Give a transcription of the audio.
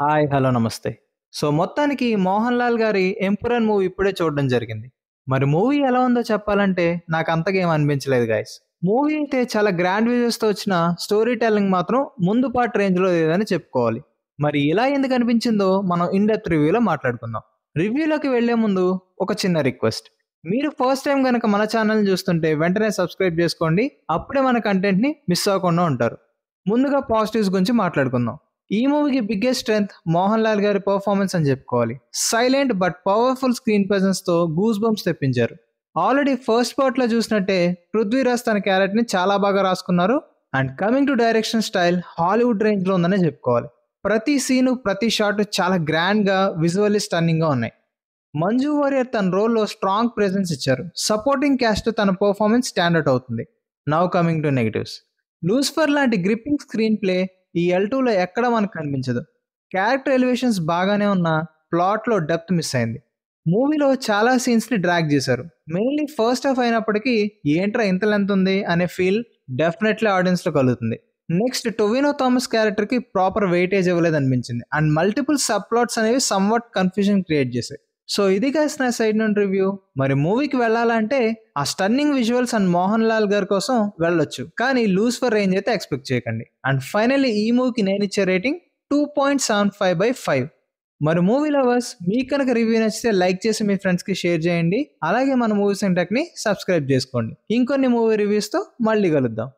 Hi. Hello. నమస్తే. మొత్తానికి 'మోహన్ లాల్' గారి 'ఎంపురన్' మూవీ ఇప్పుడే చూడడం జరిగింది. మరి మూవీ ఎలా ఉందో చెప్పాలంటే నాకంతగా ఏమి అనిపించలేదు గైస్. మూవీ అయితే చాలా గ్రాండ్ విజువల్స్‌తో వచ్చిన స్టోరీ టెల్లింగ్ మాత్రం ముందు పార్ట్ రేంజ్‌లో లేదని చెప్పుకోవాలి. మరి ఇలా ఎందుకు అనిపించిందో మనం ఇన్ డెప్త్ రివ్యూలో మాట్లాడుకుందాం. రివ్యూలోకి వెళ్లే ముందు ఒక చిన్న రిక్వెస్ట్. మీరు ఫస్ట్ టైం గనక మన ఛానెల్‌ని చూస్తుంటే వెంటనే సబ్స్క్రైబ్ చేసుకోండి. అప్పుడే మన కంటెంట్‌ని మిస్ అవ్వకుండా ఉంటారు. ముందుగా పాజిటివ్స్ గురించి మాట్లాడుకుందాం. ఈ మూవీకి బిగ్గెస్ట్ స్ట్రెంగ్త్ మోహన్ లాల్ గారి పర్ఫార్మెన్స్ అని చెప్పుకోవాలి. Silent but powerful screen presence తో గూస్ బంప్స్ తెప్పించారు. ఆల్రెడీ ఫస్ట్ పార్ట్ లో చూసినట్టే పృథ్వీరాజ్ తన క్యారెక్టర్ ని చాలా బాగా రాసుకున్నారు. And coming to direction style Hollywood range లో ఉందనే చెప్పుకోవాలి. ప్రతి సీను ప్రతి షాట్ చాలా గ్రాండ్ గా విజువల్లీ స్టన్నింగ్ గా ఉన్నాయి. మంజు వారియర్ తన రోల్లో స్ట్రాంగ్ ప్రెజెన్స్ ఇచ్చారు. సపోర్టింగ్ క్యాస్ట్ తన పర్ఫార్మెన్స్ స్టాండర్డ్ అవుతుంది. Now coming to negatives. Lucifer లాంటి గ్రిప్పింగ్ స్క్రీన్ ప్లే ఈ L2లో ఎక్కడ మనకు కనిపించదు. క్యారెక్టర్ ఎలివేషన్స్ బాగానే ఉన్నా ప్లాట్లో డెప్త్ మిస్ అయింది. మూవీలో చాలా సీన్స్ ని డ్రాగ్ చేశారు. మెయిన్లీ ఫస్ట్ హాఫ్ అయినప్పటికీ ఏంట్రా ఇంత లెంత్ ఉంది అనే ఫీల్ డెఫినెట్లీ ఆడియన్స్ లో కలుగుతుంది. నెక్స్ట్ టొవినో థామస్ క్యారెక్టర్ కి ప్రాపర్ వెయిటేజ్ ఇవ్వలేదు అనిపించింది. అండ్ మల్టిపుల్ సబ్ ప్లాట్స్ అనేవి సమ్వాట్ కన్ఫ్యూజన్ క్రియేట్ చేశాయి. ఇది గైస్ నా సైడ్ నుండి రివ్యూ. మరి మూవీకి వెళ్ళాలంటే ఆ stunning visuals and Mohan Lal గారి కోసం వెళ్ళొచ్చు, కానీ లూసిఫర్ రేంజ్ అయితే ఎక్స్పెక్ట్ చేయకండి. అండ్ ఫైనల్లీ ఈ మూవీకి నేను ఇచ్చే రేటింగ్ 2.75/5. మరి మూవీ లవర్స్, మీకు కనుక రివ్యూ నచ్చితే లైక్ చేసి మీ ఫ్రెండ్స్ కి షేర్ చేయండి. అలాగే మన మూవీస్ ఇంటెక్ ని సబ్స్క్రైబ్ చేసుకోండి. ఇంకొన్ని మూవీ రివ్యూస్ తో మళ్ళీ కలుద్దాం.